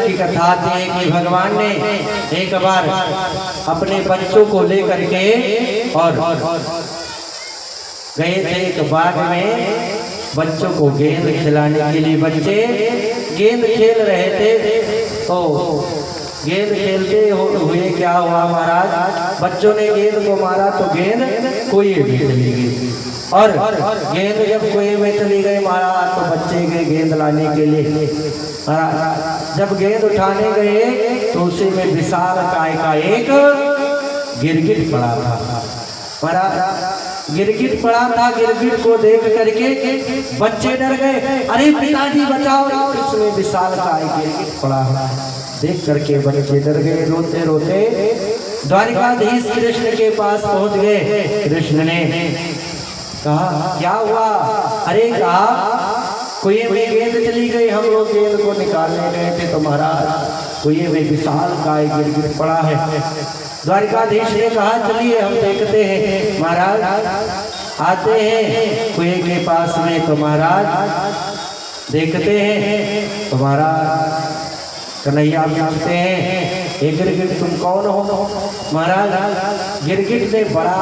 की कथा आती है कि भगवान ने एक बार अपने बच्चों को लेकर के और गए थे एक बाग में बच्चों को गेंद खिलाने के लिए। बच्चे गेंद खेल रहे थे तो गेंद खेलते हुए क्या हुआ महाराज, बच्चों ने गेंद को मारा तो गेंद कुएं में चली गई। और गेंद जब कुएं में चली गई महाराज तो बच्चे गए गेंद लाने के लिए। जब गेंद उठाने गए तो उसी में विशाल काय का एक गिरगिट पड़ा था। महाराज गिरगिट पड़ा था, गिरगिट को देख करके बच्चे डर गए, अरे पिताजी बचाओ, इसमें विशाल काय गिरगिट पड़ा। देख करके बच्चे डर गए, रोते रोते द्वारिकाधीश कृष्ण के पास पहुंच गए। कृष्ण ने कहा क्या हुआ? अरे कहा कुएं में गेंद चली गई, हम लोग गेंद को निकालने गए थे तो महाराज कुएं में विशाल काय गिरगिट पड़ा है। द्वारिकाधीश ने कहा चलिए हम देखते हैं। महाराज आते हैं कुएं के पास में तो महाराज देखते हैं तो महाराज कन्हैया पूछते हैं ए गिरगिट तुम कौन हो? महाराज गिरगिट ने बड़ा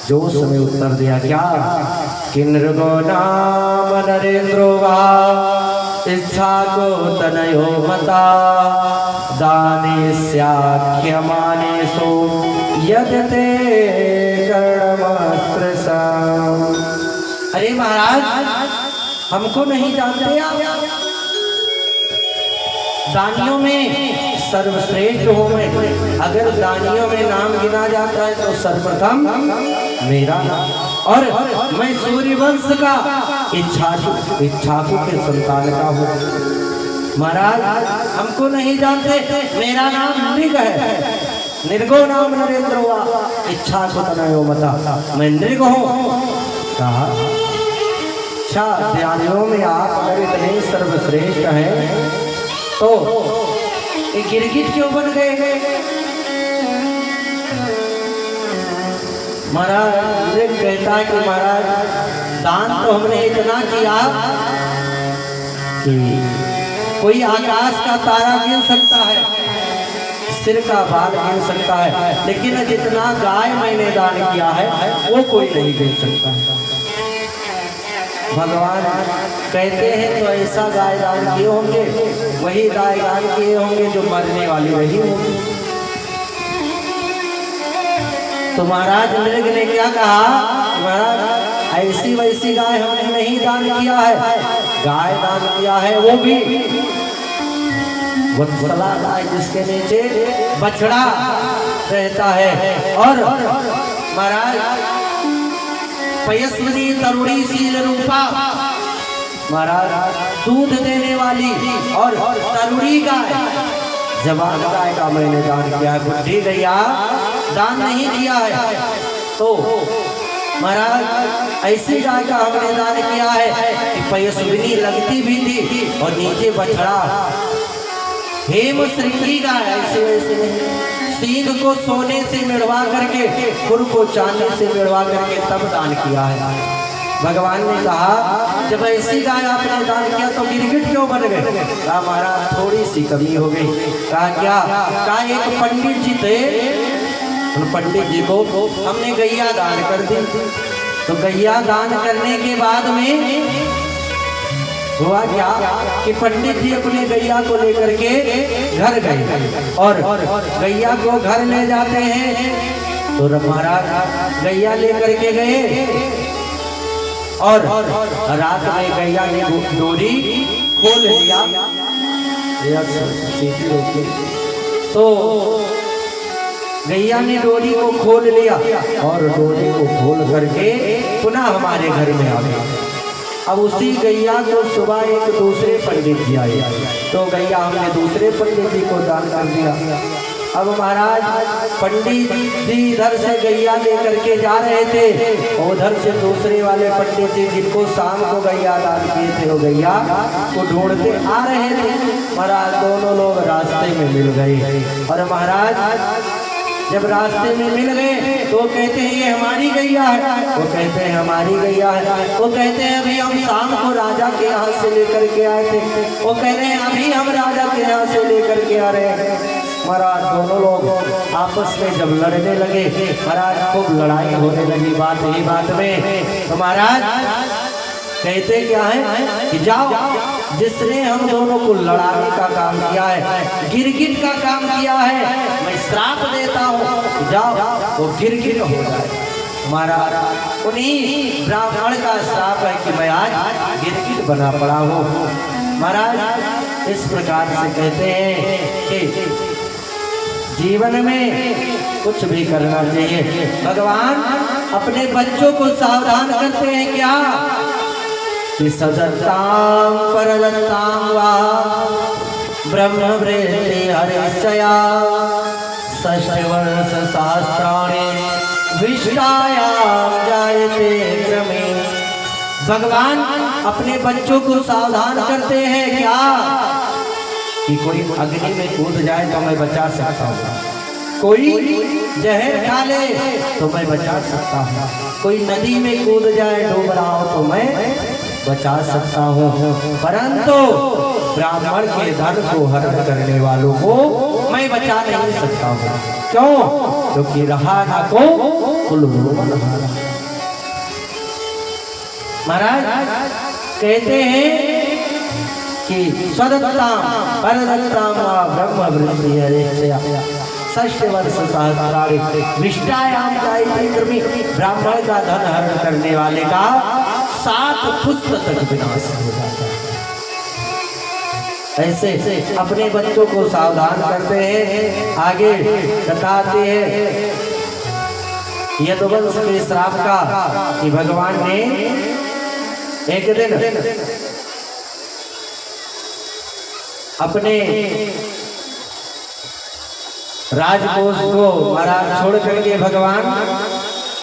जोश में उत्तर दिया क्या कि नृगो नाम नरेंद्रो वा इच्छा को तनयो मता दाने स्याख्यमाने सो यदते कर्णमस्त्रसम। अरे महाराज हमको नहीं जानते आप? दानियों में सर्वश्रेष्ठ हो मैं, अगर दानियों में नाम गिना जाता है तो सर्वप्रथम मेरा, और मैं सूर्यवंश का इच्छाकु के संतान का हूँ। महाराज हमको नहीं जानते, मेरा नाम नृग है, नृगो नाम नरेंद्र हुआ इच्छाकु तनयो मता, मैं नृग हूँ। कहा अच्छा दानियों में आप अगर इतने सर्वश्रेष्ठ हैं तो ये गिरगिट क्यों बन गए? महाराज कहता है कि महाराज दान तो हमने इतना किया कि कोई आकाश का तारा गिन सकता है, सिर का बाल गिन सकता है, लेकिन जितना गाय मैंने दान किया है वो कोई नहीं गिन सकता। भगवान कहते हैं तो ऐसा गाय दान किए होंगे, वही गाय दान किए होंगे जो मरने वाली रही होगी। तो महाराज नृग ने क्या कहा? महाराज ऐसी वैसी गाय हमने नहीं दान किया है, गाय दान किया है वो भी वत्सला गाय जिसके नीचे बछड़ा रहता है, और महाराज पयस्विनी तरुणी शील रूपा, महाराज दूध देने वाली और तरुणी गाय, जवान गाय का मैंने दान किया है, बुढ़ी गैया दान नहीं किया है। तो महाराज ऐसी गाय का हमने दान किया है कि पयस्विनी लगती भी थी और नीचे बछड़ा, हेम श्रृंगी गाय, ऐसे वैसे नहीं, सींग को सोने से मिड़वा करके, खुर को चांदी से मिड़वा करके तब दान किया है। भगवान ने कहा जब ऐसी गाय आपने दान किया तो गिरगिट क्यों बन गए? कहा महाराज थोड़ी सी कमी हो गई। कहा क्या? कहा एक पंडित जी थे, उन पंडित जी को हमने गैया दान कर दी, तो गैया दान करने के बाद में हुआ क्या कि पंडित जी अपने गैया को लेकर के घर गए, और गैया को घर ले जाते हैं तो महाराज गैया लेकर के गए, और रात में गैया ने डोरी खोल लिया, तो गैया ने डोरी को खोल लिया और डोरी को खोल करके पुनः हमारे घर में आ गया। अब उसी गैया को सुबह एक दूसरे पंडित जी आए, तो गैया हमने दूसरे पंडित जी को दान कर दिया। अब महाराज पंडित जी इधर से गैया लेकर के जा रहे थे, उधर से दूसरे वाले पंडित जी जिनको शाम को गैया दान किए थे वो गैया को ढूंढते आ रहे थे। महाराज दोनों लोग रास्ते में मिल गए, और महाराज जब रास्ते में मिल गए तो कहते हैं ये हमारी गैया है, वो कहते हैं हमारी गैया है। वो कहते हैं अभी हम शाम को राजा के यहाँ से लेकर के आए थे, वो कह रहे हैं अभी हम राजा के यहाँ से लेकर के आ रहे हैं। महाराज दोनों लोग आपस में जब लड़ने लगे, महाराज खूब लड़ाई होने लगी बात ही बात में। तो महाराज कहते क्या है कि जाओ, जिसने हम दोनों को लड़ाने का काम किया है, गिरगिट का काम किया है, मैं श्राप देता हूँ, जाओ वो गिरगिट हो जाए। महाराज उन्हीं ब्राह्मण का श्राप है कि मैं आज गिरगिट बना पड़ा हूँ। महाराज इस प्रकार से कहते हैं कि जीवन में कुछ भी करना चाहिए। भगवान अपने बच्चों को सावधान करते हैं क्या कि सदत्तां परदत्तां वा ब्रह्मवृत्ति हरिश्चया षष्ठवर्ष सहस्राणि विष्टायां जायते क्रमे। भगवान अपने बच्चों को सावधान करते हैं क्या कि कोई अग्नि में कूद जाए तो मैं बचा सकता हूँ, कोई जहर खा ले तो मैं बचा सकता हूँ, कोई नदी में कूद जाए डूब रहा हो तो मैं बचा सकता हूँ, परंतु ब्राह्मण के धन को हरण करने वालों को मैं बचा नहीं सकता हूँ। क्यों? क्योंकि रहा ना को कुल महाराज कहते हैं कि सदत्तां परदत्तां वा ब्रह्मवृत्ति हरिश्चया षष्ठवर्ष सहस्राणि विष्टायां जायते क्रमे। ब्राह्मण का धन हरण करने वाले का 7 पुस्त तक विनाश हो जाता है। ऐसे अपने बच्चों को सावधान करते हैं। आगे बताते हैं यदुवंश के श्राप का कि भगवान ने एक दिन अपने राजकोष को महाराज छोड़ करके भगवान